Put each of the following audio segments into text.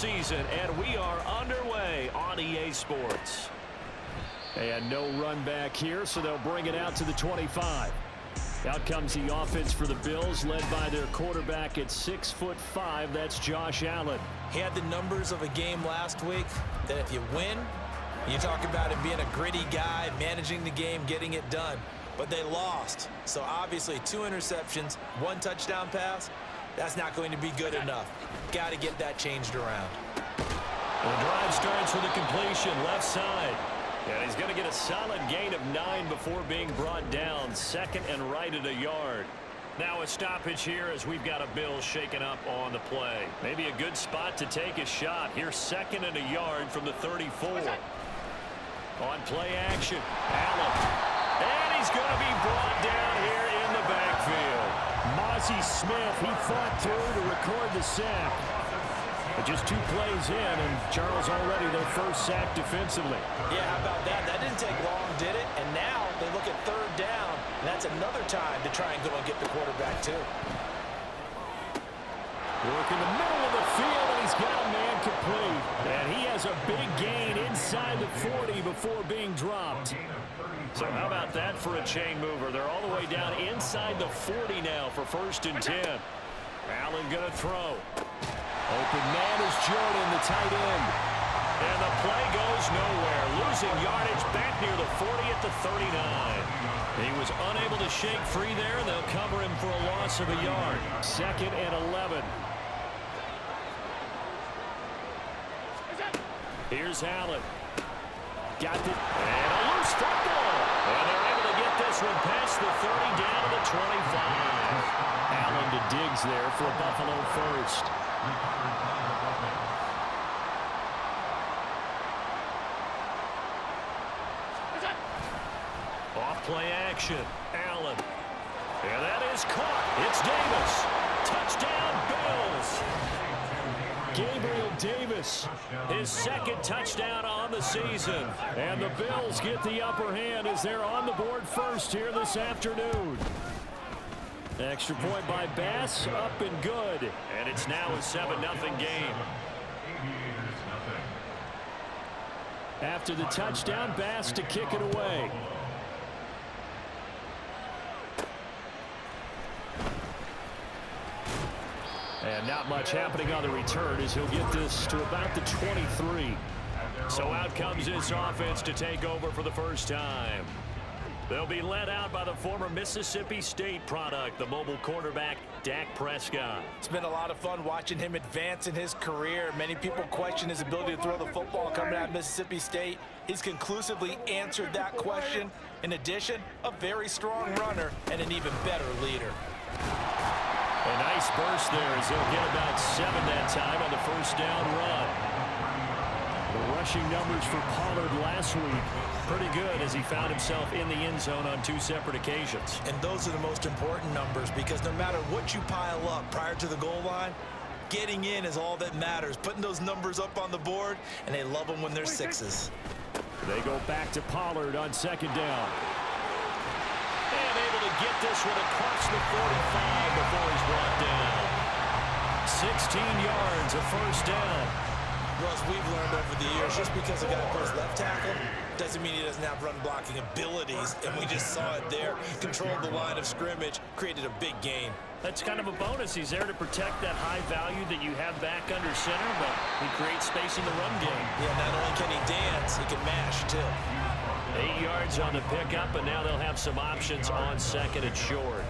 season, and we are underway on EA Sports. And no run back here, so they'll bring it out to the 25. Out comes the offense for the Bills, led by their quarterback at 6'5". That's Josh Allen. He had the numbers of a game last week that if you win, you talk about him being a gritty guy, managing the game, getting it done. But they lost. So obviously 2 interceptions, 1 touchdown pass, that's not going to be good enough. Got to get that changed around. The drive starts with a completion left side. And he's going to get a solid gain of 9 before being brought down. Second and right at a yard. Now a stoppage here as we've got a Bills shaken up on the play. Maybe a good spot to take a shot. Here's second and a yard from the 34. On play action, Allen. And he's going to be brought down here in the backfield. Mozzie Smith, he fought through to record the sack. But just 2 plays in, and Charles already their first sack defensively. Yeah, how about that? That didn't take long, did it? And now they look at 3rd down, and that's another time to try and go and get the quarterback, too. Work in the middle of the field, and he's got a man complete. And he has a big gain inside the 40 before being dropped. So how about that for a chain mover? They're all the way down inside the 40 now for 1st and 10. Allen going to throw. Open man is Jordan, the tight end. And the play goes nowhere. Losing yardage back near the 40 at the 39. He was unable to shake free there. They'll cover him for a loss of a yard. 2nd and 11. Here's Allen. Got it. And a loose football. And they're able to get this one past the 30 down to the 25. Allen to Diggs there for Buffalo first. Off play action. Allen. And that is caught. It's Davis. Touchdown, Bills. Gabriel Davis, his 2nd touchdown on the season. And the Bills get the upper hand as they're on the board first here this afternoon. Extra point by Bass, up and good. And it's now a 7-0 game. After the touchdown, Bass to kick it away. And not much happening on the return as he'll get this to about the 23. So out comes this offense to take over for the first time. They'll be led out by the former Mississippi State product, the mobile quarterback, Dak Prescott. It's been a lot of fun watching him advance in his career. Many people question his ability to throw the football coming out of Mississippi State. He's conclusively answered that question. In addition, a very strong runner and an even better leader. A nice burst there as they'll get about 7 that time on the first down run. The rushing numbers for Pollard last week, pretty good as he found himself in the end zone on 2 separate occasions. And those are the most important numbers because no matter what you pile up prior to the goal line, getting in is all that matters. Putting those numbers up on the board, and they love them when they're 6s. They go back to Pollard on 2nd down. And able to get this one across the 45 before he's brought down. 16 yards, a first down. Russ, we've learned over the years, just because a guy plays left tackle doesn't mean he doesn't have run blocking abilities, and we just saw it there. Controlled the line of scrimmage, created a big gain. That's kind of a bonus. He's there to protect that high value that you have back under center, but he creates space in the run game. Yeah, not only can he dance, he can mash, too. 8 yards on the pickup, and now they'll have some options on 2nd and short.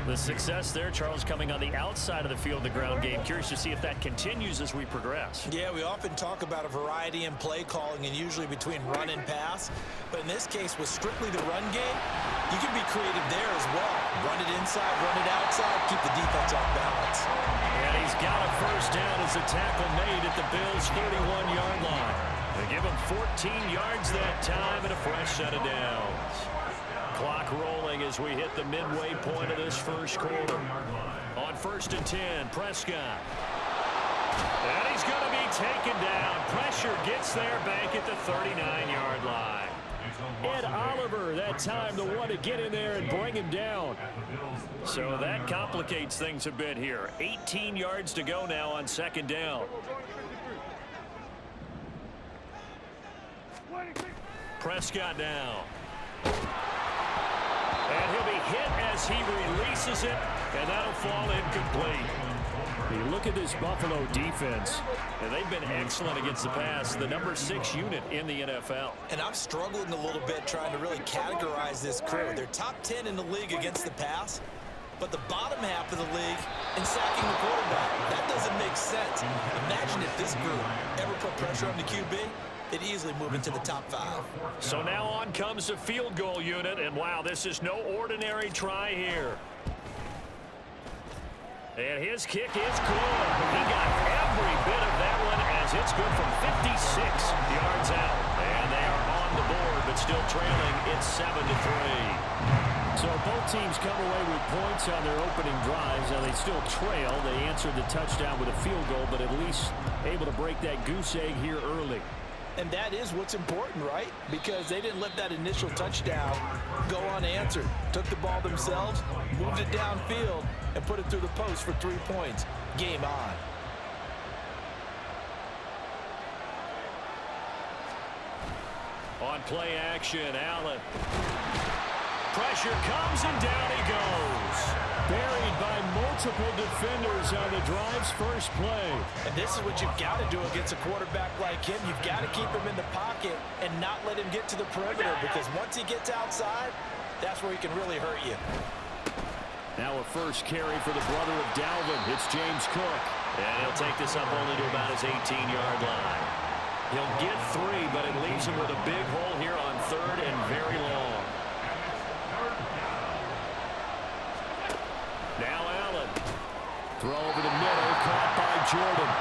The success there, Charles, coming on the outside of the field, the ground game. Curious to see if that continues as we progress. Yeah, we often talk about a variety in play calling and usually between run and pass. But in this case, with strictly the run game, you can be creative there as well. Run it inside, run it outside, keep the defense off balance. And he's got a first down as the tackle made at the Bills' 31-yard line. They give him 14 yards that time and a fresh set of downs. Clock rolling as we hit the midway point of this first quarter. On 1st and 10, Prescott. And he's going to be taken down. Pressure gets there back at the 39-yard line. Ed Oliver, that time the one to get in there and bring him down. So that complicates things a bit here. 18 yards to go now on second down. Prescott now. And he'll be hit as he releases it, and that'll fall incomplete. You look at this Buffalo defense. And they've been excellent against the pass, the number 6 unit in the NFL. And I'm struggling a little bit trying to really categorize this crew. They're top 10 in the league against the pass, but the bottom half of the league in sacking the quarterback. That doesn't make sense. Imagine if this group ever put pressure on the QB, they'd easily move into the top 5. So now on comes the field goal unit, and wow, this is no ordinary try here. And his kick is good. He got every bit of that one as it's good from 56 yards out. And they are on the board, but still trailing. It's 7-3. So both teams come away with points on their opening drives. Now they still trail. They answered the touchdown with a field goal, but at least able to break that goose egg here early. And that is what's important, right? Because they didn't let that initial touchdown go unanswered. Took the ball themselves, moved it downfield, and put it through the post for 3 points. Game on. On play action, Allen. Pressure comes, and down he goes. Buried by multiple defenders on the drive's first play. And this is what you've got to do against a quarterback like him. You've got to keep him in the pocket and not let him get to the perimeter, because once he gets outside, that's where he can really hurt you. Now a first carry for the brother of Dalvin. It's James Cook. And he'll take this up only to about his 18-yard line. He'll get 3, but it leaves him with a big hole here on 3rd and very long. Now Allen. Throw over the middle, caught by Jordan.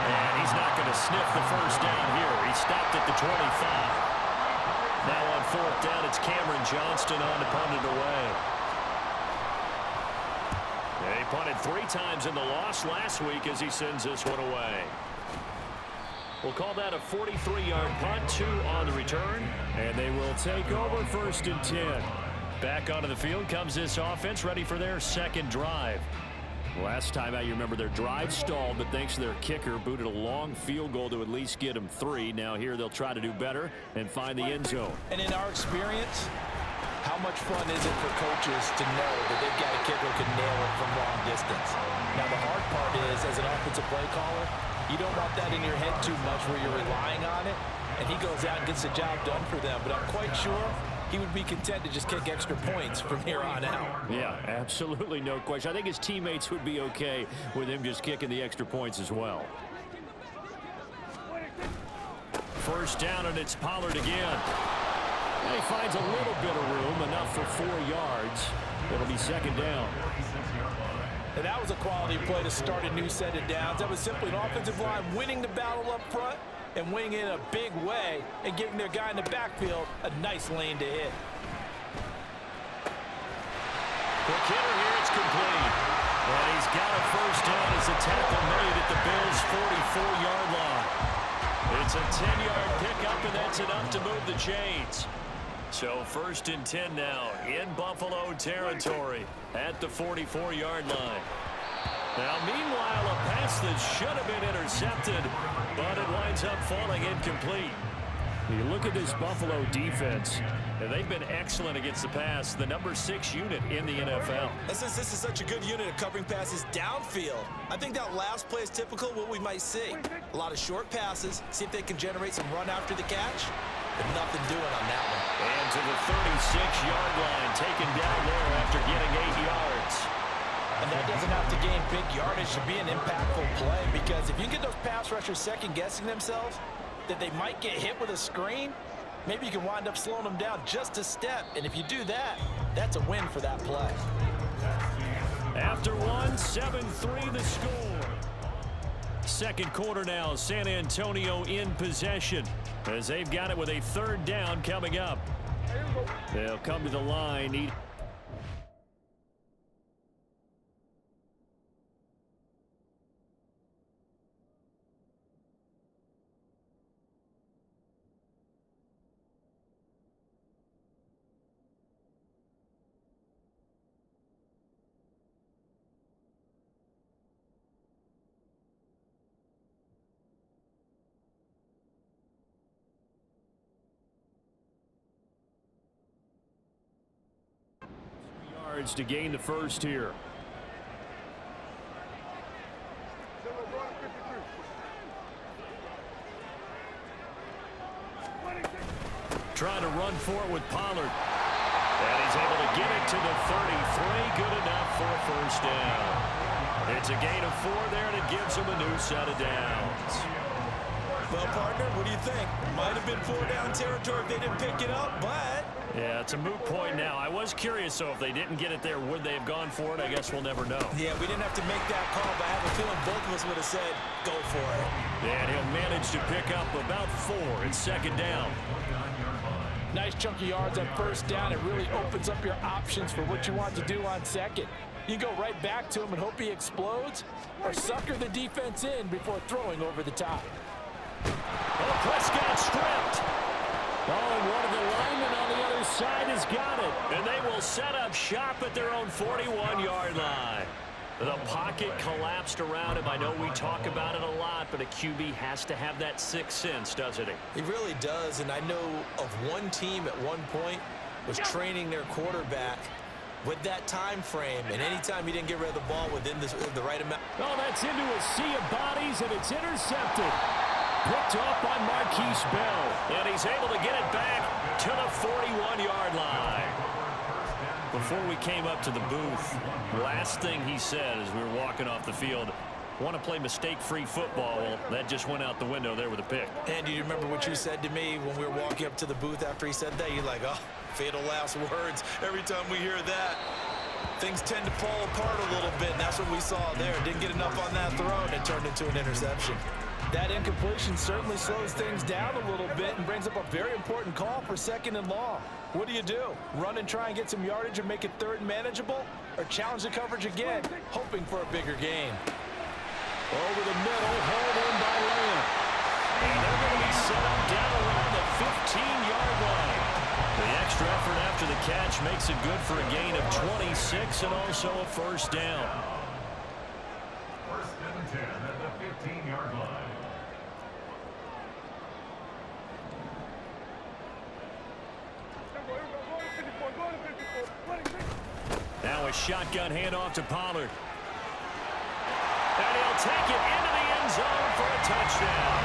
And he's not going to sniff the first down here. He stopped at the 25. Now on 4th down, it's Cameron Johnston on to punt it away. And he punted 3 times in the loss last week as he sends this one away. We'll call that a 43-yard punt, 2 on the return. And they will take over 1st and 10. Back onto the field comes this offense, ready for their second drive. Last time out, you remember their drive stalled, but thanks to their kicker, booted a long field goal to at least get them 3. Now here they'll try to do better and find the end zone. And in our experience, how much fun is it for coaches to know that they've got a kicker who can nail it from long distance? Now the hard part is, as an offensive play caller, you don't want that in your head too much where you're relying on it, and he goes out and gets the job done for them. But I'm quite sure he would be content to just kick extra points from here on out. Yeah, absolutely no question. I think his teammates would be okay with him just kicking the extra points as well. First down, and it's Pollard again. And he finds a little bit of room, enough for 4 yards. It'll be 2nd down. And that was a quality play to start a new set of downs. That was simply an offensive line winning the battle up front and winning it in a big way and giving their guy in the backfield a nice lane to hit. Quick hitter here, it's complete. And he's got a first down as a tackle made at the Bills' 44-yard line. It's a 10-yard pickup, and that's enough to move the chains. So 1st and 10 now in Buffalo territory at the 44-yard line. Now, meanwhile, a pass that should have been intercepted, but it winds up falling incomplete. You look at this Buffalo defense. And they've been excellent against the pass, the number 6 unit in the NFL. And since this is such a good unit of covering passes downfield, I think that last play is typical of what we might see. A lot of short passes, see if they can generate some run after the catch, but nothing doing on that one. And to the 36-yard line, taken down there after getting 8 yards. And that doesn't have to gain big yardage to be an impactful play, because if you get those pass rushers second-guessing themselves, that they might get hit with a screen, maybe you can wind up slowing them down just a step. And if you do that, that's a win for that play. After one, 7-3 the score. Second quarter now, San Antonio in possession as they've got it with a 3rd down coming up. They'll come to the line. yards to gain the first here. Trying to run for it with Pollard. And he's able to get it to the 33. Good enough for a first down. It's a gain of 4 there, and it gives him a new set of downs. Well, partner, what do you think? Might have been 4-down territory if they didn't pick it up, but... Yeah, it's a moot point now. I was curious, so if they didn't get it there, would they have gone for it? I guess we'll never know. Yeah, we didn't have to make that call, but I have a feeling both of us would have said, go for it. And he'll manage to pick up about 4. It's second down. Nice chunky yards on first down. It really opens up your options for what you want to do on second. You go right back to him and hope he explodes, or sucker the defense in before throwing over the top. Oh, Prescott stripped. Oh, and one of the linemen on the other side has got it. And they will set up shop at their own 41-yard line. The pocket collapsed around him. I know we talk about it a lot, but a QB has to have that sixth sense, doesn't he? He really does, and I know of one team at one point was training their quarterback with that time frame, and anytime he didn't get rid of the ball within the right amount. Oh, that's into a sea of bodies, and it's intercepted. Picked off by Marquise Bell. And he's able to get it back to the 41-yard line. Before we came up to the booth, last thing he said as we were walking off the field, want to play mistake-free football. Well, that just went out the window there with a pick. And do you remember what you said to me when we were walking up to the booth after he said that? You're like, oh, fatal last words. Every time we hear that, things tend to fall apart a little bit, and that's what we saw there. Didn't get enough on that throw, and it turned into an interception. That incompletion certainly slows things down a little bit and brings up a very important call for second and long. What do? Run and try and get some yardage and make it third and manageable? Or challenge the coverage again, hoping for a bigger gain? Over the middle, hauled in by Lamb. And they're going to be set up down around the 15-yard line. The extra effort after the catch makes it good for a gain of 26 and also a first down. First and 10 at the 15-yard line. Now a shotgun handoff to Pollard. And he'll take it into the end zone for a touchdown.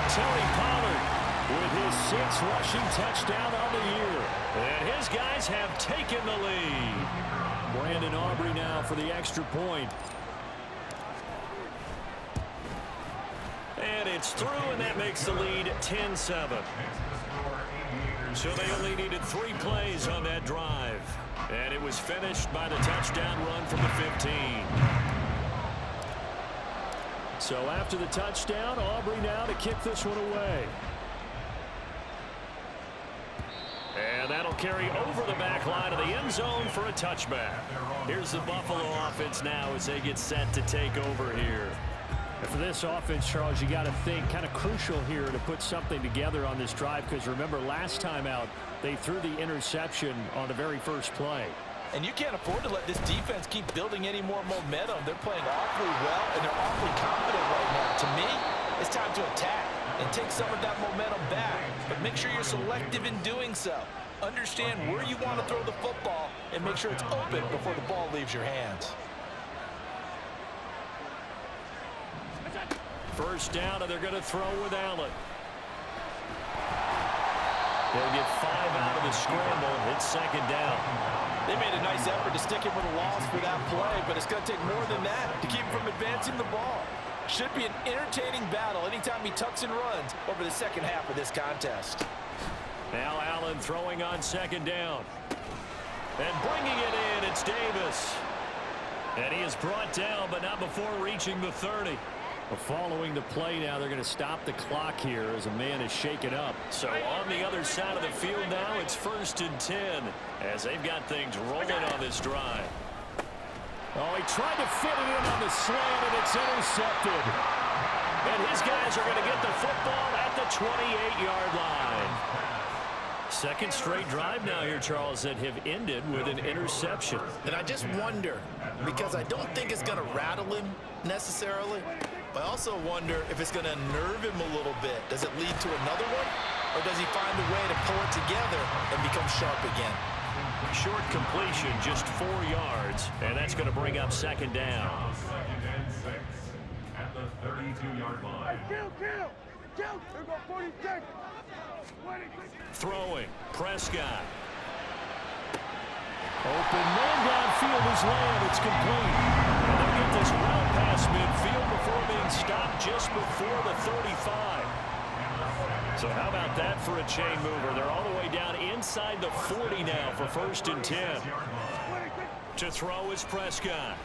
Tony Pollard with his 6th rushing touchdown on the year. And his guys have taken the lead. Brandon Aubrey now for the extra point. And it's through, and that makes the lead 10-7. So they only needed 3 plays on that drive. And it was finished by the touchdown run from the 15. So after the touchdown, Aubrey now to kick this one away. And that'll carry over the back line of the end zone for a touchback. Here's the Buffalo offense now as they get set to take over here. And for this offense, Charles, you got to think kind of crucial here to put something together on this drive, because remember last time out they threw the interception on the very first play. And you can't afford to let this defense keep building any more momentum. They're playing awfully well, and they're awfully confident right now. To me, it's time to attack and take some of that momentum back. But make sure you're selective in doing so. Understand where you want to throw the football and make sure it's open before the ball leaves your hands. First down, and they're going to throw with Allen. They'll get 5 out of the scramble. It's second down. They made a nice effort to stick him with a loss for that play, but it's going to take more than that to keep him from advancing the ball. Should be an entertaining battle anytime he tucks and runs over the second half of this contest. Now Allen throwing on second down. And bringing it in, it's Davis. And he is brought down, but not before reaching the 30. Well, following the play now, they're going to stop the clock here as a man is shaken up. So on the other side of the field now, it's 1st and 10 as they've got things rolling on this drive. Oh, he tried to fit it in on the slant, and it's intercepted. And his guys are going to get the football at the 28-yard line. Second straight drive now here, Charles, that have ended with an interception. And I just wonder, because I don't think it's going to rattle him necessarily, but I also wonder if it's going to nerve him a little bit. Does it lead to another one? Or does he find a way to pull it together and become sharp again? Short completion, just 4 yards, and that's going to bring up second down. Now second and 6 at the 32-yard line. Here go 46. Throwing, Prescott. Open man downfield is Lamb. It's complete. And they'll get this route past midfield before being stopped just before the 35. So how about that for a chain mover? They're all the way down inside the 40 now for 1st and 10. To throw is Prescott.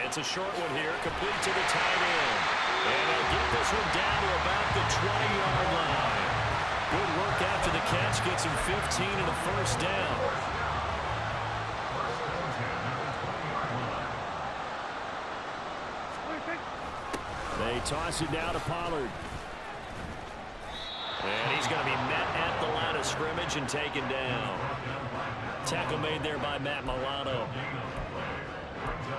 It's a short one here, complete to the tight end. And they'll get this one down to about the 20-yard line. Good work after the catch, gets him 15 and a first down. They toss it down to Pollard. And he's going to be met at the line of scrimmage and taken down. Tackle made there by Matt Milano.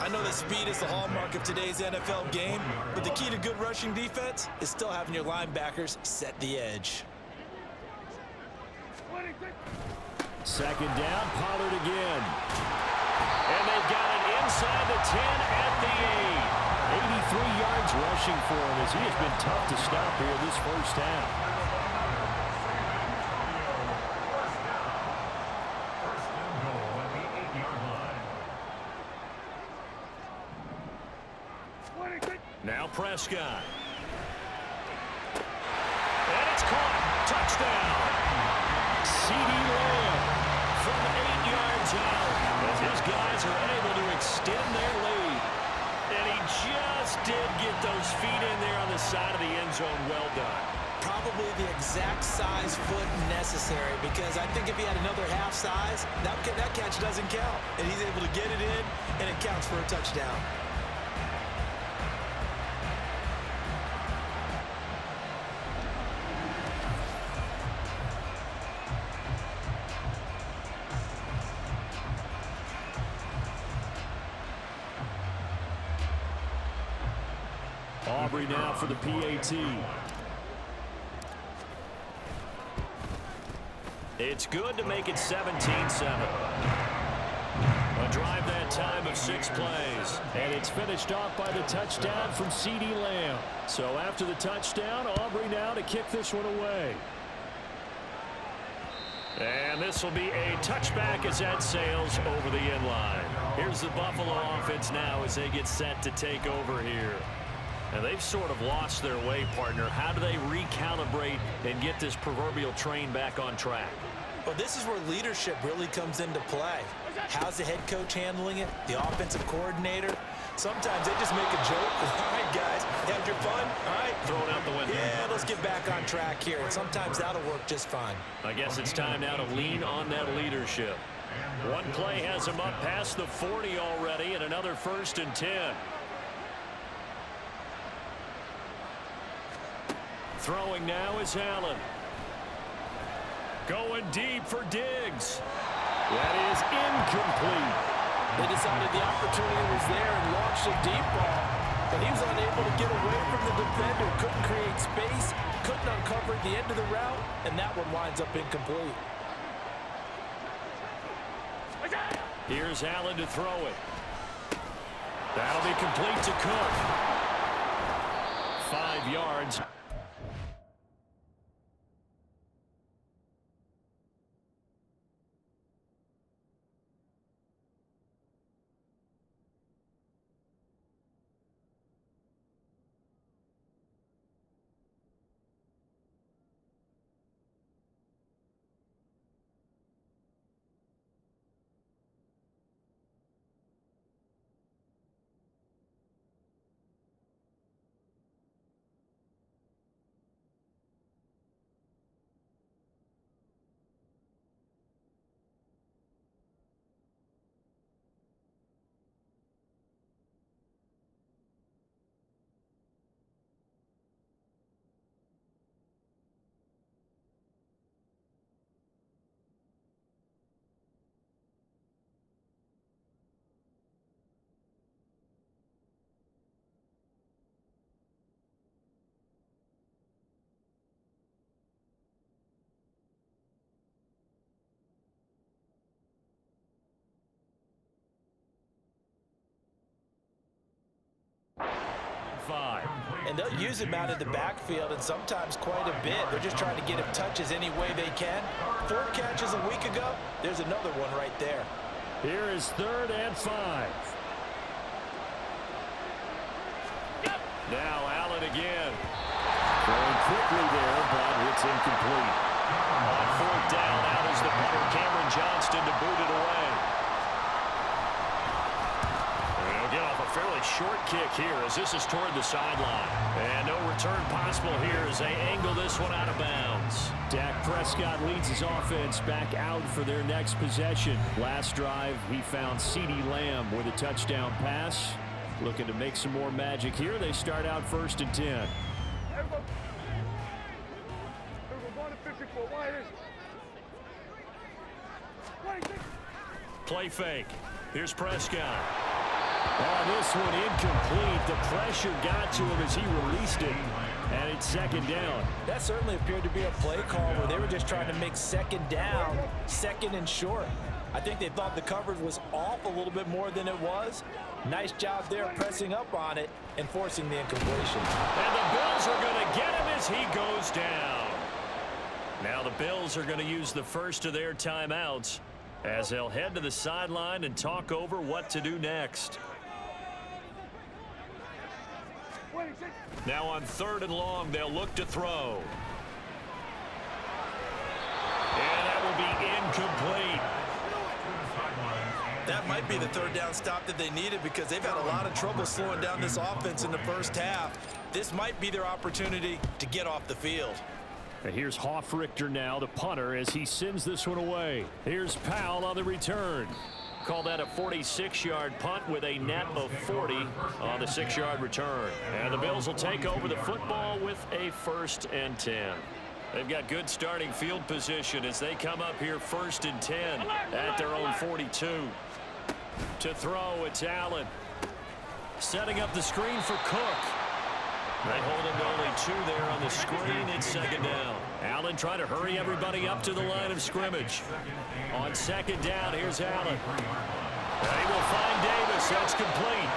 I know that speed is the hallmark of today's NFL game, but the key to good rushing defense is still having your linebackers set the edge. Second down, Pollard again. And they've got it inside the 10 at the 8. 83 yards rushing for him as he has been tough to stop here this first half. Now Prescott. And it's caught. Touchdown. CeeDee Lamb from 8 yards out. As his guys are able to extend their lead. And he just did get those feet in there on the side of the end zone. Well done. Probably the exact size foot necessary, because I think if he had another half size, that catch doesn't count. And he's able to get it in, and it counts for a touchdown. Aubrey now for the PAT. It's good to make it 17-7. A drive that time of 6 plays. And it's finished off by the touchdown from CeeDee Lamb. So after the touchdown, Aubrey now to kick this one away. And this will be a touchback as that sails over the end line. Here's the Buffalo offense now as they get set to take over here. And they've sort of lost their way, partner. How do they recalibrate and get this proverbial train back on track? Well, this is where leadership really comes into play. How's the head coach handling it? The offensive coordinator? Sometimes they just make a joke. All right, guys, had your fun? All right. Throw it out the window. Yeah, let's get back on track here. And sometimes that'll work just fine. I guess it's time now to lean on that leadership. One play has him up past the 40 already, and another 1st and 10. Throwing now is Allen. Going deep for Diggs. That is incomplete. They decided the opportunity was there and launched a deep ball, but he was unable to get away from the defender. Couldn't create space, couldn't uncover the end of the route, and that one winds up incomplete. Here's Allen to throw it. That'll be complete to Cook. 5 yards. 5. And they'll use him out of the backfield, and sometimes quite a bit. They're just trying to get him touches any way they can. 4 catches a week ago. There's another one right there. Here is 3rd and 5. Now Allen again. Going quickly there, but it's incomplete. On 4th down, out is the punter, Cameron Johnston, to boot it away. He'll get off a fairly short kick here as this is toward the sideline. And no return possible here as they angle this one out of bounds. Dak Prescott leads his offense back out for their next possession. Last drive, he found CeeDee Lamb with a touchdown pass. Looking to make some more magic here. They start out 1st and 10. Play fake. Here's Prescott. Oh, this one incomplete. The pressure got to him as he released it. And it's 2nd down. That certainly appeared to be a play call where they were just trying to make 2nd down, 2nd and short. I think they thought the coverage was off a little bit more than it was. Nice job there pressing up on it and forcing the incompletion. And the Bills are going to get him as he goes down. Now the Bills are going to use the first of their timeouts as they'll head to the sideline and talk over what to do next. Now on 3rd and long, they'll look to throw. And that will be incomplete. That might be the 3rd down stop that they needed because they've had a lot of trouble slowing down this offense in the first half. This might be their opportunity to get off the field. And here's Hofrichter now, the punter, as he sends this one away. Here's Powell on the return. Call that a 46-yard punt with a net of 40 on the 6-yard return. And the Bills will take over the football with a 1st and 10. They've got good starting field position as they come up here 1st and 10 at their own 42. To throw, it's Allen. Setting up the screen for Cook. They hold him to only 2 there on the screen. It's 2nd down. Allen trying to hurry everybody up to the line of scrimmage. On 2nd down, here's Allen. They will find Davis. That's complete.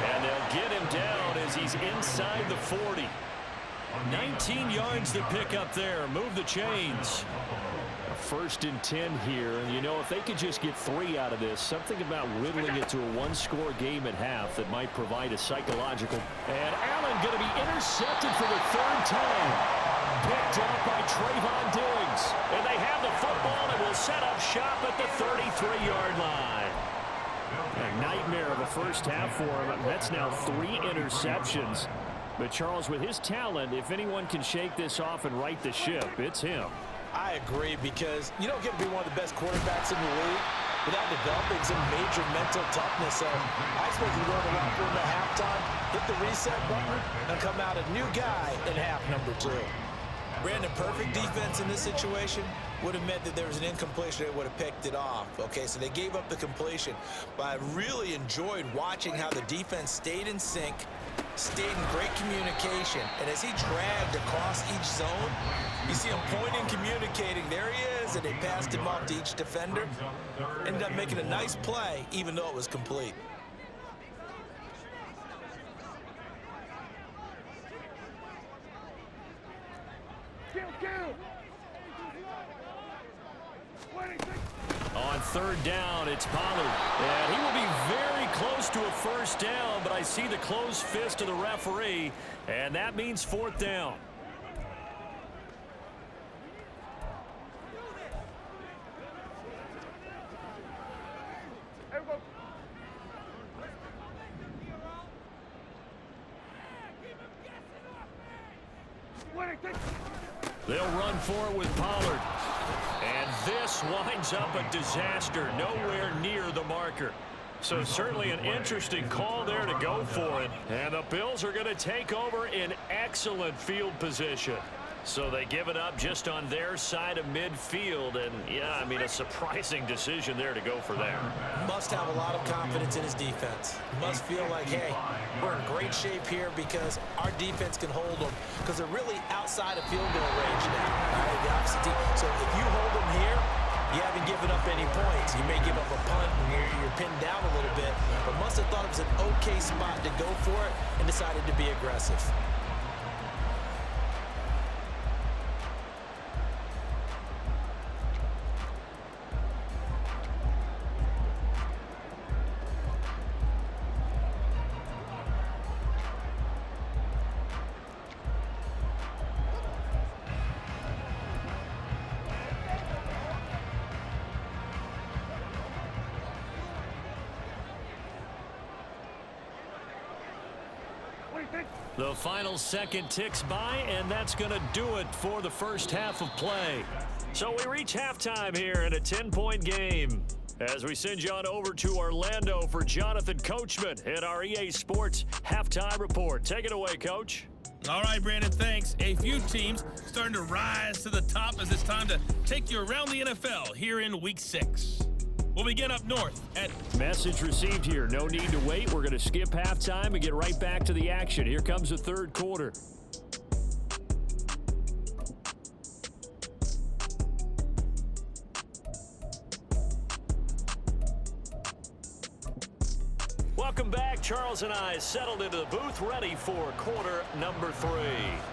And they'll get him down as he's inside the 40. 19 yards to pick up there. Move the chains. 1st and 10 here. And, you know, if they could just get 3 out of this, something about whittling it to a 1-score game at half that might provide a psychological. And Allen going to be intercepted for the 3rd time. Picked up by Trayvon Diggs. And they have the football and will set up shop at the 33-yard line. A nightmare of a first half for him. That's now 3 interceptions. But, Charles, with his talent, if anyone can shake this off and right the ship, it's him. I agree because you don't get to be one of the best quarterbacks in the league without developing some major mental toughness. So I suppose you go to the locker room at halftime, hit the reset button, and come out a new guy in half number 2. Brandon, perfect defense in this situation would have meant that there was an incompletion. They would have picked it off. Okay, so they gave up the completion. But I really enjoyed watching how the defense stayed in sync, stayed in great communication. And as he dragged across each zone, you see him pointing, communicating. There he is, and they passed him off to each defender. Ended up making a nice play, even though it was complete. On 3rd down, it's Pollard. And he will be very close to a 1st down, but I see the closed fist of the referee, and that means 4th down. They'll run for it with Pollard. And this winds up a disaster, nowhere near the marker. So certainly an interesting call there to go for it. And the Bills are going to take over in excellent field position. So they give it up just on their side of midfield. And, yeah, I mean, a surprising decision there to go for that. Must have a lot of confidence in his defense. Must feel like, hey, we're in great shape here because our defense can hold them because they're really outside of field goal range now. All right, the opposite team. So if you hold them here, You haven't given up any points. You may give up a punt and you're pinned down a little bit, but must have thought it was an okay spot to go for it and decided to be aggressive. The final second ticks by, and that's going to do it for the first half of play. So we reach halftime here in a 10-point game. As we send you on over to Orlando for Jonathan Coachman in our EA Sports Halftime Report. Take it away, Coach. All right, Brandon, thanks. A few teams starting to rise to the top as it's time to take you around the NFL here in Week 6. We'll begin up north at... Message received here. No need to wait. We're going to skip halftime and get right back to the action. Here comes the third quarter. Welcome back. Charles and I settled into the booth, ready for quarter number 3.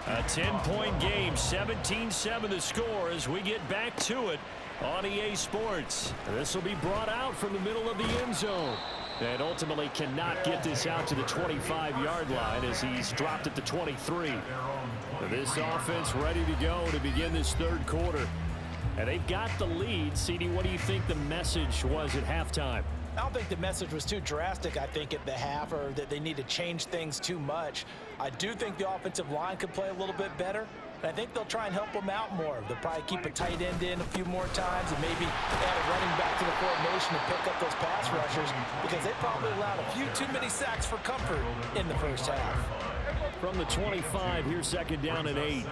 A 10-point game, 17-7 the score as we get back to it on EA Sports. This will be brought out from the middle of the end zone. And ultimately cannot get this out to the 25-yard line as he's dropped at the 23. This offense ready to go to begin this third quarter. And they've got the lead. CD, what do you think the message was at halftime? I don't think the message was too drastic, I think, at the half, or that they need to change things too much. I do think the offensive line could play a little bit better. And I think they'll try and help them out more. They'll probably keep a tight end in a few more times and maybe add a running back to the formation to pick up those pass rushers because they probably allowed a few too many sacks for comfort in the first half. From the 25, here's second down and 8.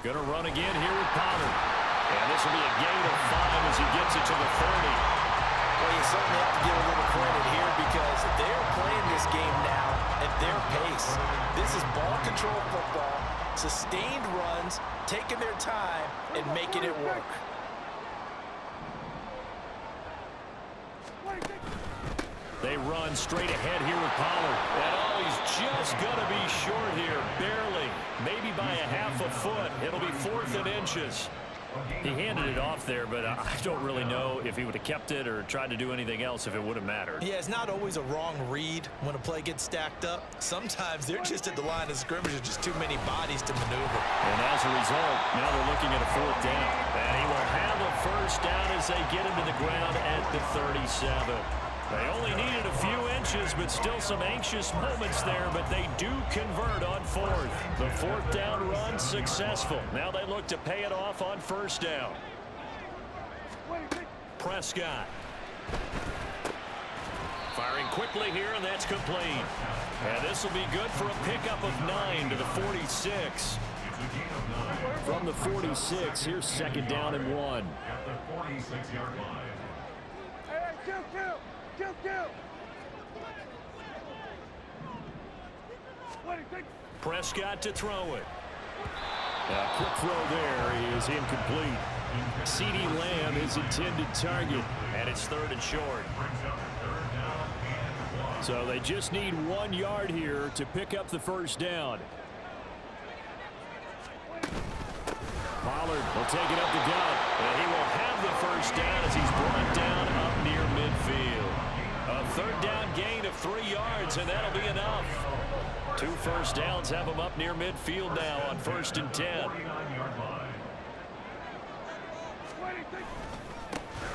Gonna run again here with Pollard. And this will be a gain of 5 as he gets it to the 30. Well, you certainly have to give a little credit here because they're playing this game now at their pace. This is ball control football, sustained runs, taking their time, and making it work. They run straight ahead here with Pollard. And oh, he's just going to be short here, barely. Maybe by a half a foot. It'll be 4th and inches. He handed it off there, but I don't really know if he would have kept it or tried to do anything else if it would have mattered. Yeah, it's not always a wrong read when a play gets stacked up. Sometimes they're just at the line of scrimmage with just too many bodies to maneuver. And as a result, now they're looking at a 4th down. And he will have a first down as they get him to the ground at the 37. They only needed a few inches, but still some anxious moments there, but they do convert on 4th. The 4th down run successful. Now they look to pay it off on first down. Prescott. Firing quickly here, and that's complete. And this will be good for a pickup of 9 to the 46. From the 46, here's second down and 1. At the 46-yard line. Hey, kill! Prescott to throw it. A quick throw there is incomplete. CeeDee Lamb is intended target, and it's 3rd and short. So they just need 1 yard here to pick up the first down. Pollard will take it up the gut, and he will have the first down as he's brought down up near midfield. A 3rd down gain of 3 yards, and that'll be enough. 2 first downs have him up near midfield now on 1st and 10.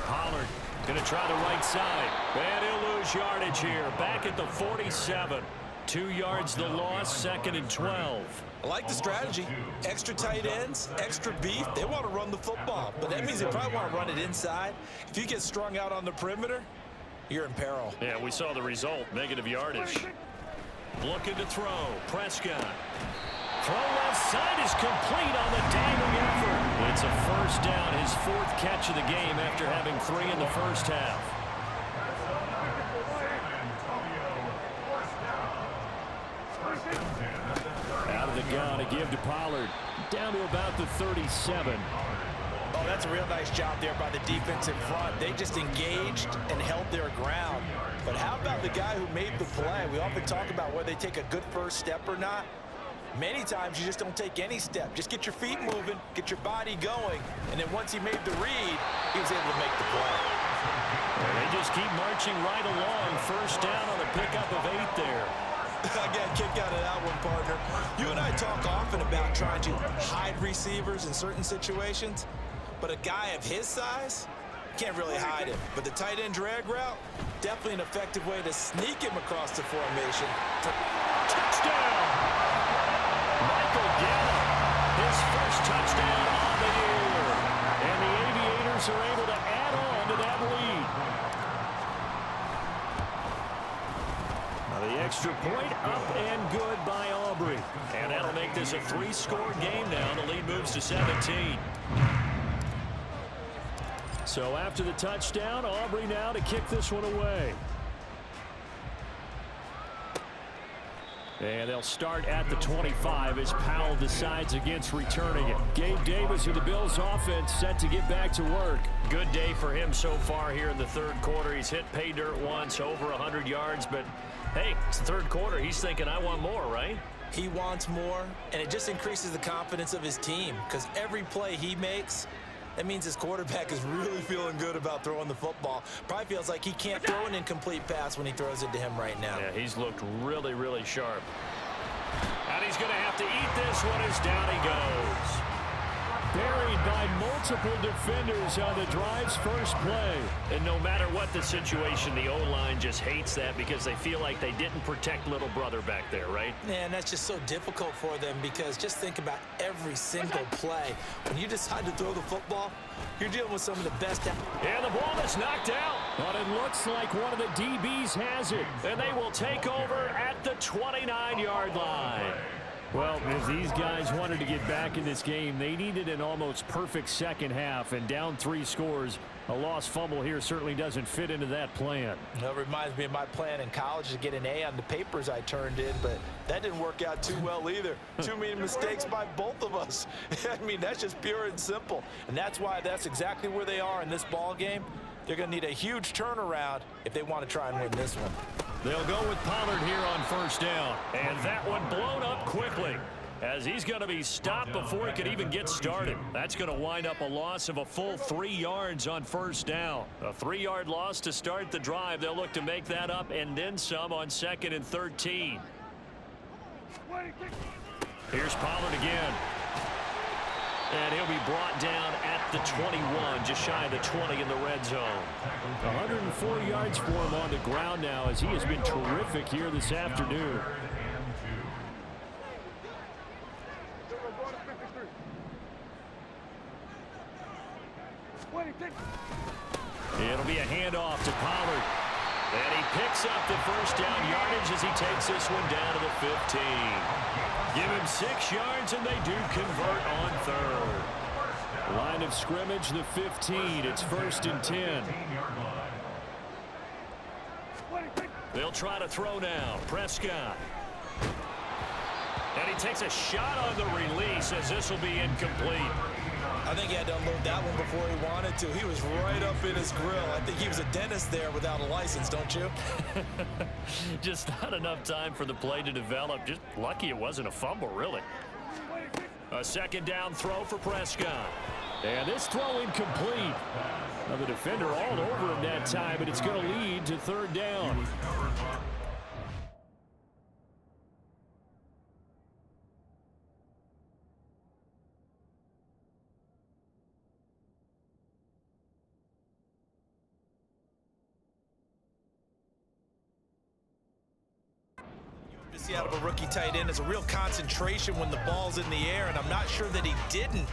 Pollard going to try the right side, and he'll lose yardage here. Back at the 47. 2 yards the loss, 2nd and 12. I like the strategy. Extra tight ends, extra beef. They want to run the football, but that means they probably want to run it inside. If you get strung out on the perimeter, you're in peril. Yeah, we saw the result, negative yardage. Looking to throw, Prescott. Throw left side is complete on the dangling effort. It's a first down, his 4th catch of the game after having 3 in the first half. gone to give to Pollard. Down to about the 37. Oh, that's a real nice job there by the defense in front. They just engaged and held their ground. But how about the guy who made the play? We often talk about whether they take a good first step or not. Many times you just don't take any step. Just get your feet moving, get your body going, and then once he made the read, he was able to make the play. And they just keep marching right along. First down on a pickup of 8 there. I got a kick out of that one, partner. You and I talk often about trying to hide receivers in certain situations, but a guy of his size can't really hide him. But the tight end drag route, definitely an effective way to sneak him across the formation. Touchdown! Michael Gallup, his first touchdown of the year. And the Aviators are able to add on to that lead. Now the extra point up and good by Aubrey. And that'll make this a 3-score game now. The lead moves to 17. So after the touchdown, Aubrey now to kick this one away. And they'll start at the 25 as Powell decides against returning it. Gabe Davis with the Bills offense set to get back to work. Good day for him so far here in the third quarter. He's hit pay dirt once, over 100 yards. But, hey, it's the third quarter. He's thinking, I want more, right? He wants more, and it just increases the confidence of his team because every play he makes, that means his quarterback is really feeling good about throwing the football. Probably feels like he can't throw an incomplete pass when he throws it to him right now. Yeah, he's looked really, really sharp. And he's going to have to eat this one as down he goes. Buried by multiple defenders on the drive's first play. And no matter what the situation, the O-line just hates that because they feel like they didn't protect little brother back there, right? Man, that's just so difficult for them because just think about every single play. When you decide to throw the football, you're dealing with some of the best. And the ball is knocked out. But it looks like one of the DBs has it. And they will take over at the 29-yard line. Well, if these guys wanted to get back in this game, they needed an almost perfect second half, and down 3 scores. A lost fumble here certainly doesn't fit into that plan. That reminds me of my plan in college to get an A on the papers I turned in, but that didn't work out too well either. Too many mistakes by both of us. I mean, that's just pure and simple. And that's why that's exactly where they are in this ball game. They're going to need a huge turnaround if they want to try and win this one. They'll go with Pollard here on first down. And that one blown up quickly as he's going to be stopped before he could even get started. That's going to wind up a loss of a full 3 yards on first down. A 3-yard loss to start the drive. They'll look to make that up and then some on 2nd and 13. Here's Pollard again. And he'll be brought down at the 21, just shy of the 20 in the red zone. 104 yards for him on the ground now as he has been terrific here this afternoon. It'll be a handoff to Pollard. And he picks up the first down yardage as he takes this one down to the 15. Give him 6 yards, and they do convert on third. Line of scrimmage, the 15. It's 1st and 10. They'll try to throw now. Prescott. And he takes a shot on the release as this will be incomplete. I think he had to unload that one before he wanted to. He was right up in his grill. I think he was a dentist there without a license, don't you? Just not enough time for the play to develop. Just lucky it wasn't a fumble, really. A 2nd down throw for Prescott. And this throw incomplete. Now the defender all over him that time, but it's going to lead to 3rd down. Out of a rookie tight end is a real concentration when the ball's in the air, and I'm not sure that he didn't,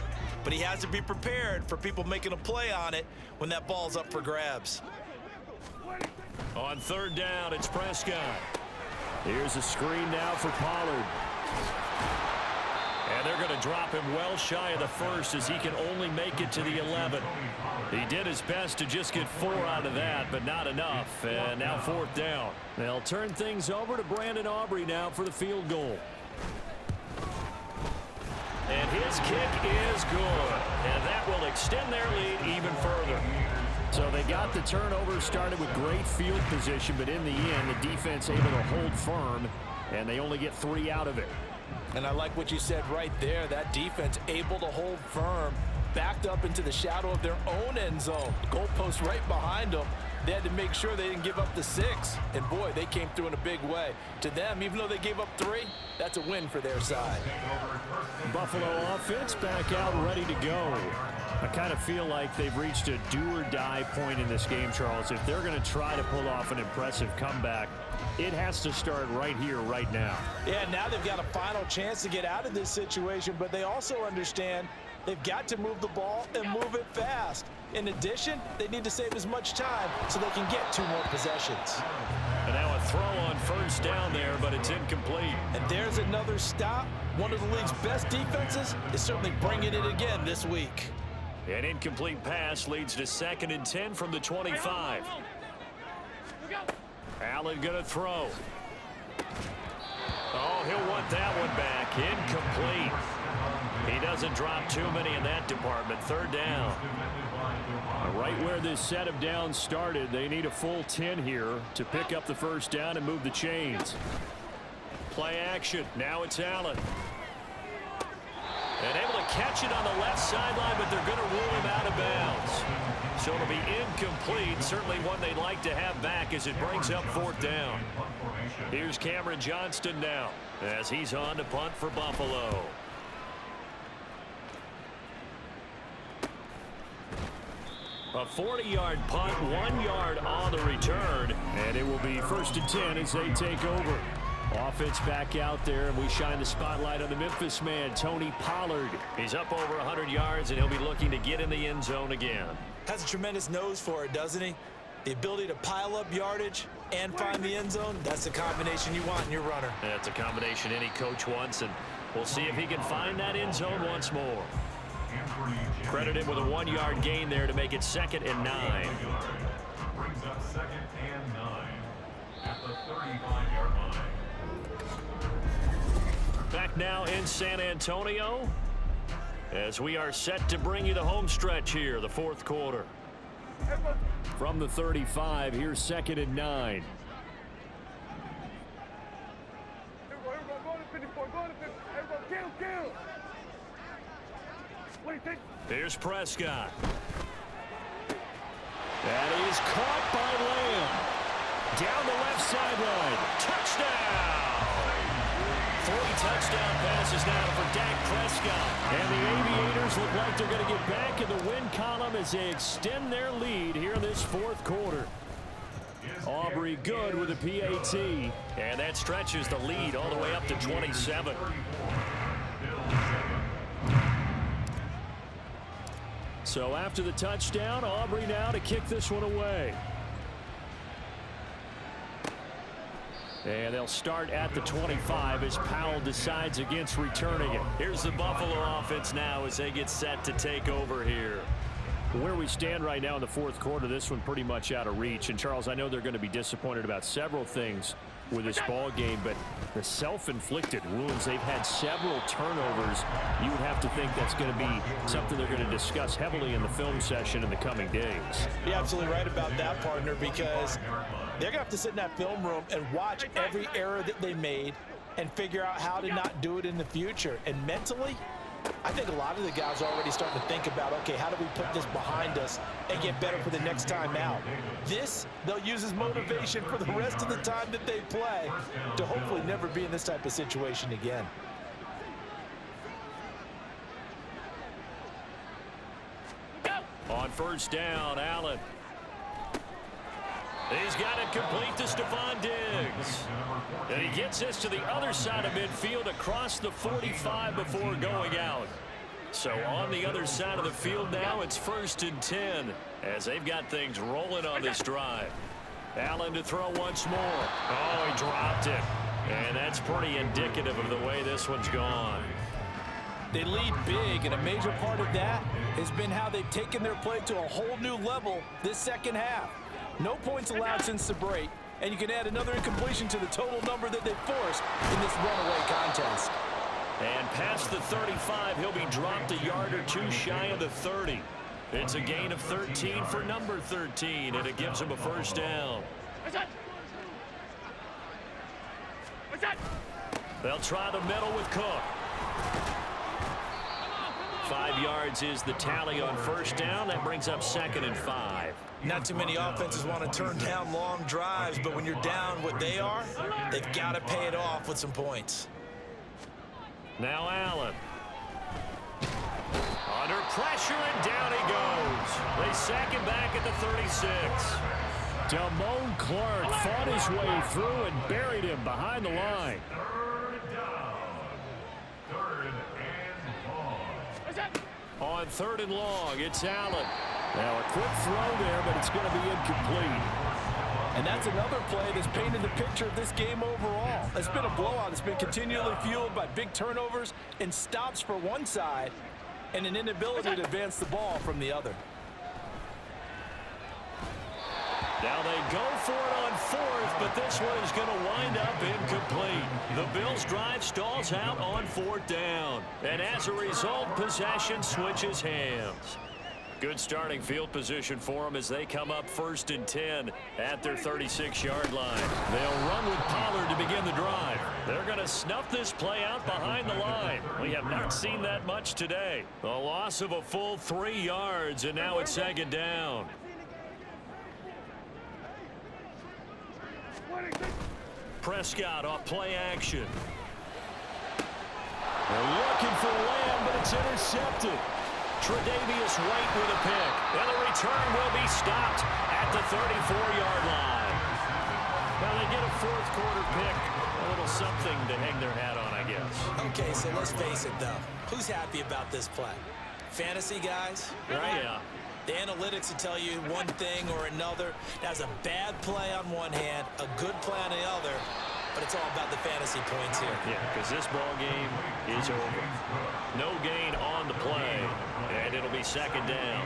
but he has to be prepared for people making a play on it when that ball's up for grabs. On 3rd down, it's Prescott. Here's a screen now for Pollard. And they're going to drop him well shy of the 1st as he can only make it to the 11. He did his best to just get 4 out of that, but not enough. And now 4th down. They'll turn things over to Brandon Aubrey now for the field goal. And his kick is good. And that will extend their lead even further. So they got the turnover started with great field position, but in the end, the defense able to hold firm, and they only get 3 out of it. And I like what you said right there. That defense able to hold firm, backed up into the shadow of their own end zone. The goalpost right behind them. They had to make sure they didn't give up the 6. And, boy, they came through in a big way. To them, even though they gave up 3, that's a win for their side. Buffalo offense back out ready to go. I kind of feel like they've reached a do-or-die point in this game, Charles. If they're going to try to pull off an impressive comeback, it has to start right here, right now. Yeah, now they've got a final chance to get out of this situation, but they also understand they've got to move the ball and move it fast. In addition, they need to save as much time so they can get 2 more possessions. And now a throw on first down there, but it's incomplete. And there's another stop. One of the league's best defenses is certainly bringing it again this week. An incomplete pass leads to 2nd and 10 from the 25. Allen going to throw. Oh, he'll want that one back. Incomplete. He doesn't drop too many in that department. 3rd down. Right where this set of downs started, they need a full 10 here to pick up the first down and move the chains. Play action. Now it's Allen. And able to catch it on the left sideline, but they're going to rule him out of bounds. So it'll be incomplete. Certainly one they'd like to have back as it brings up 4th down. Here's Cameron Johnston now as he's on to punt for Buffalo. A 40-yard punt, 1 yard on the return. And it will be 1st and 10 as they take over. Offense back out there, and we shine the spotlight on the Memphis man, Tony Pollard. He's up over 100 yards, and he'll be looking to get in the end zone again. Has a tremendous nose for it, doesn't he? The ability to pile up yardage and find the end zone, that's the combination you want in your runner. That's a combination any coach wants, and we'll see if he can find that end zone once more. Credit him with a 1 yard gain there to make it 2nd and 9. Brings up 2nd and 9 at the 35-yard line. Back now in San Antonio as we are set to bring you the home stretch here, the 4th quarter. From the 35, here's 2nd and 9. Here's Prescott. That is caught by Lamb. Down the left sideline. Touchdown! 3 touchdown passes now for Dak Prescott. And the Aviators look like they're going to get back in the win column as they extend their lead here in this 4th quarter. Aubrey good with a PAT. And that stretches the lead all the way up to 27. So after the touchdown, Aubrey now to kick this one away. And they'll start at the 25 as Powell decides against returning it. Here's the Buffalo offense now as they get set to take over here. Where we stand right now in the 4th quarter, this one pretty much out of reach. And, Charles, I know they're going to be disappointed about several things with this ball game, but the self-inflicted wounds, they've had several turnovers. You would have to think that's going to be something they're going to discuss heavily in the film session in the coming days. You're absolutely right about that, partner, because they're going to have to sit in that film room and watch every error that they made and figure out how to not do it in the future. And mentally, I think a lot of the guys are already starting to think about, okay, how do we put this behind us and get better for the next time out? This, they'll use as motivation for the rest of the time that they play to hopefully never be in this type of situation again. On first down, Allen. He's got it complete to Stephon Diggs. And he gets this to the other side of midfield across the 45 before going out. So on the other side of the field now, it's 1st and 10 as they've got things rolling on this drive. Allen to throw once more. Oh, he dropped it. And that's pretty indicative of the way this one's gone. They lead big, and a major part of that has been how they've taken their play to a whole new level this second half. No points allowed since the break, and you can add another incompletion to the total number that they forced in this runaway contest. And past the 35, he'll be dropped a yard or two shy of the 30. It's a gain of 13 for number 13, and it gives him a first down. They'll try the middle with Cook. 5 yards is the tally on first down. That brings up 2nd and 5. Not too many offenses want to turn down long drives, but when you're down what they are, they've got to pay it off with some points. Now Allen. Under pressure, and down he goes. They sack him back at the 36. Damone Clark fought his way through and buried him behind the line. On 3rd and long, it's Allen. Now a quick throw there, but it's going to be incomplete. And that's another play that's painted the picture of this game overall. It's been a blowout. It's been continually fueled by big turnovers and stops for one side and an inability to advance the ball from the other. Now they go for it on 4th, but this one is going to wind up incomplete. The Bills' drive stalls out on 4th down. And as a result, possession switches hands. Good starting field position for them as they come up 1st and 10 at their 36-yard line. They'll run with Pollard to begin the drive. They're going to snuff this play out behind the line. We have not seen that much today. A loss of a full 3 yards, and now it's 2nd down. Prescott off play action. They're looking for Lamb, but it's intercepted. Tre'Davious White with a pick. And the return will be stopped at the 34-yard line. Now they get a 4th quarter pick. A little something to hang their hat on, I guess. Okay, so let's face it, though. Who's happy about this play? Fantasy guys, right? Yeah. The analytics will tell you one thing or another. That's a bad play on one hand, a good play on the other, but it's all about the fantasy points here. Yeah, because this ball game is over. No gain on the play, and it'll be 2nd down.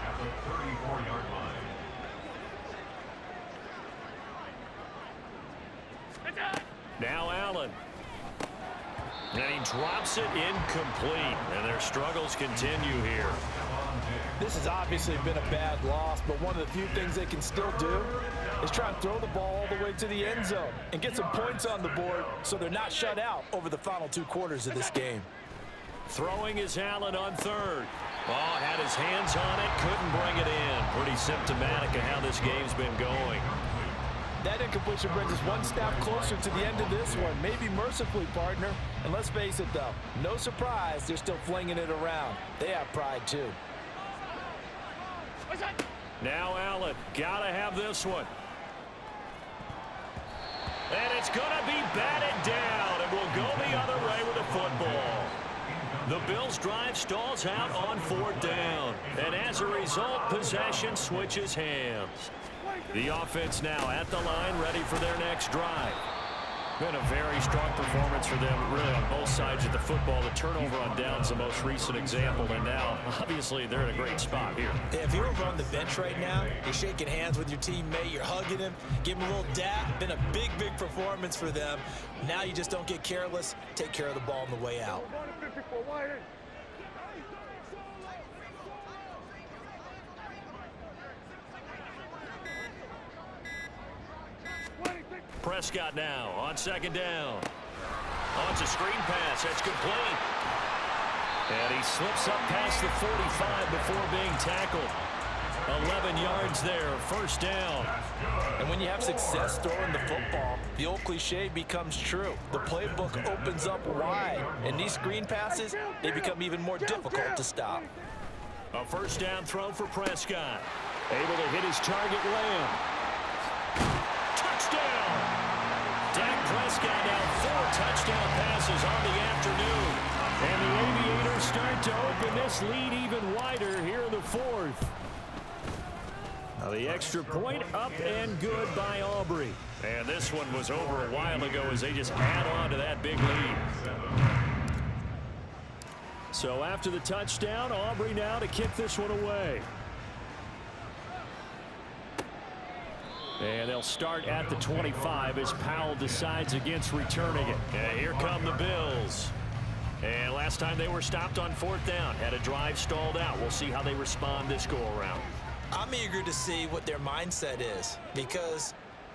At the 34-yard line. Now Allen. And he drops it incomplete, and their struggles continue here. This has obviously been a bad loss, but one of the few things they can still do is try and throw the ball all the way to the end zone and get some points on the board so they're not shut out over the final 2 quarters of this game. Throwing is Allen on 3rd. Oh, had his hands on it, couldn't bring it in. Pretty symptomatic of how this game's been going. That incompletion brings us one step closer to the end of this one. Maybe mercifully, partner. And let's face it, though, no surprise, they're still flinging it around. They have pride, too. Now Allen, gotta have this one. And it's gonna be batted down, and we'll go the other way with the football. The Bills' drive stalls out on 4th down, and as a result, possession switches hands. The offense now at the line, ready for their next drive. Been a very strong performance for them, really, on both sides of the football. The turnover on downs the most recent example, and now, obviously, they're in a great spot here. Yeah, if you're over on the bench right now, you're shaking hands with your teammate, you're hugging him, give him a little dap. Been a big, big performance for them. Now you just don't get careless. Take care of the ball on the way out. Prescott now on 2nd down. Oh, it's a screen pass. That's complete. And he slips up past the 45 before being tackled. 11 yards there, 1st down. And when you have success throwing the football, the old cliche becomes true. The playbook opens up wide, and these screen passes, they become even more difficult to stop. A 1st down throw for Prescott. Able to hit his target, Lamb. Touchdown! Dak Prescott now 4 touchdown passes on the afternoon. And the Aviators start to open this lead even wider here in the 4th. Now the extra point up and good by Aubrey. And this one was over a while ago as they just add on to that big lead. So after the touchdown, Aubrey now to kick this one away. And they'll start at the 25 as Powell decides against returning it. And here come the Bills. And last time they were stopped on 4th down, had a drive stalled out. We'll see how they respond this go-around. I'm eager to see what their mindset is, because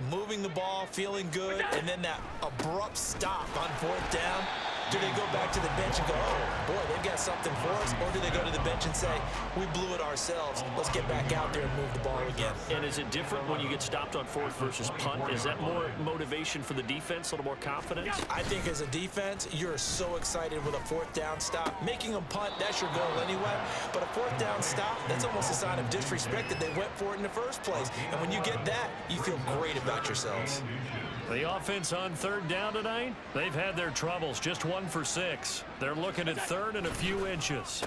moving the ball, feeling good, and then that abrupt stop on 4th down, do they go back to the bench and go, oh, boy, they've got something for us? Or do they go to the bench and say, we blew it ourselves. Let's get back out there and move the ball again. And is it different when you get stopped on 4th versus punt? Is that more motivation for the defense, a little more confidence? I think as a defense, you're so excited with a 4th down stop. Making them punt, that's your goal anyway. But a 4th down stop, that's almost a sign of disrespect that they went for it in the first place. And when you get that, you feel great about yourselves. The offense on 3rd down tonight, they've had their troubles, just 1 for 6. They're looking at 3rd and a few inches.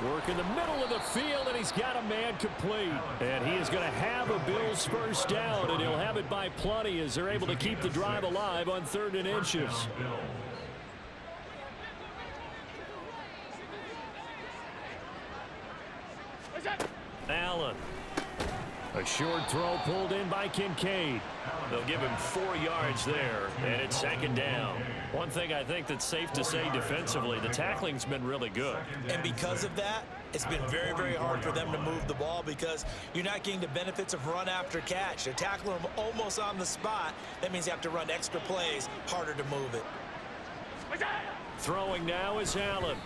Work in the middle of the field, and he's got a man complete. And he is going to have a Bills first down, and he'll have it by plenty as they're able to keep the drive alive on 3rd and inches. Allen. A short throw pulled in by Kincaid. They'll give him 4 yards there, and it's 2nd down. One thing I think that's safe to say defensively, the tackling's been really good. And because of that, it's been very, very hard for them to move the ball because you're not getting the benefits of run after catch. They're tackling them almost on the spot. That means you have to run extra plays, harder to move it. Throwing now is Allen.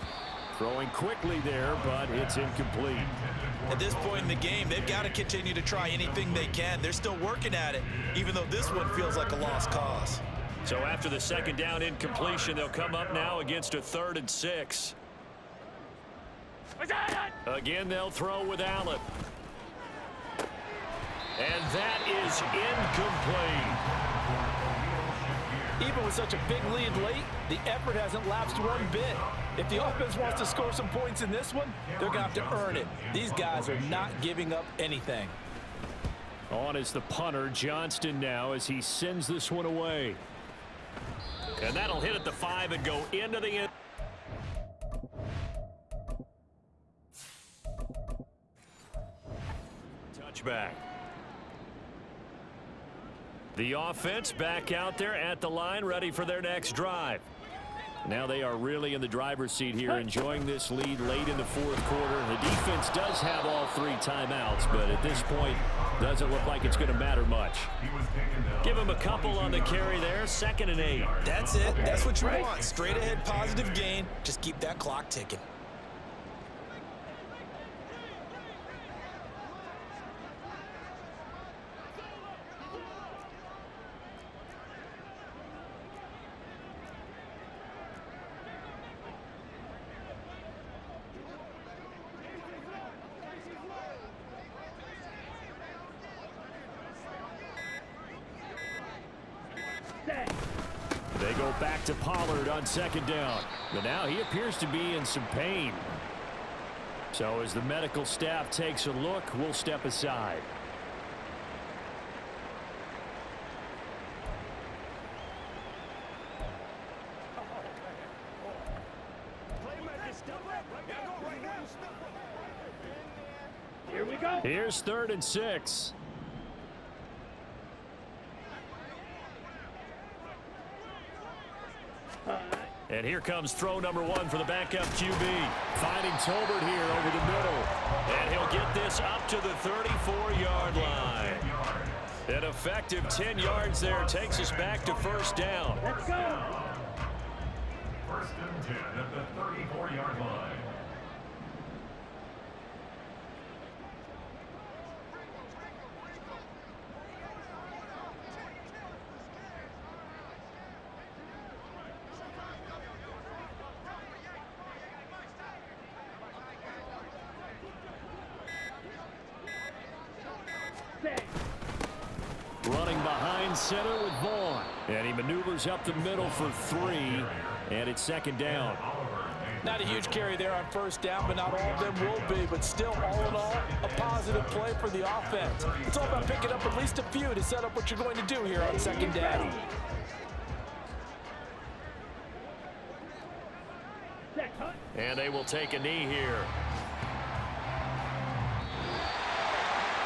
Throwing quickly there, but it's incomplete. At this point in the game, they've got to continue to try anything they can. They're still working at it, even though this one feels like a lost cause. So after the 2nd down incompletion, they'll come up now against a 3rd and 6. Again, they'll throw with Allen. And that is incomplete. Even with such a big lead late, the effort hasn't lapsed one bit. If the offense wants to score some points in this one, they're going to have to earn it. These guys are not giving up anything. On is the punter, Johnston, now as he sends this one away. And that'll hit at the 5 and go into the end. Touchback. The offense back out there at the line, ready for their next drive. Now they are really in the driver's seat here, enjoying this lead late in the 4th quarter. The defense does have all 3 timeouts, but at this point, doesn't look like it's going to matter much. Give him a couple on the carry there, 2nd and 8. That's it. That's what you want. Straight ahead, positive gain. Just keep that clock ticking. They go back to Pollard on 2nd down. But now he appears to be in some pain. So as the medical staff takes a look, we'll step aside. Here we go. Here's 3rd and 6. And here comes throw number 1 for the backup QB. Finding Tolbert here over the middle. And he'll get this up to the 34-yard line. An effective 10 yards there takes us back to 1st down. Let's go. 1st and 10 at the 34-yard line. Running behind center with Vaughn. And he maneuvers up the middle for 3. And it's 2nd down. Not a huge carry there on 1st down, but not all of them will be. But still, all in all, a positive play for the offense. It's all about picking up at least a few to set up what you're going to do here on 2nd down. And they will take a knee here.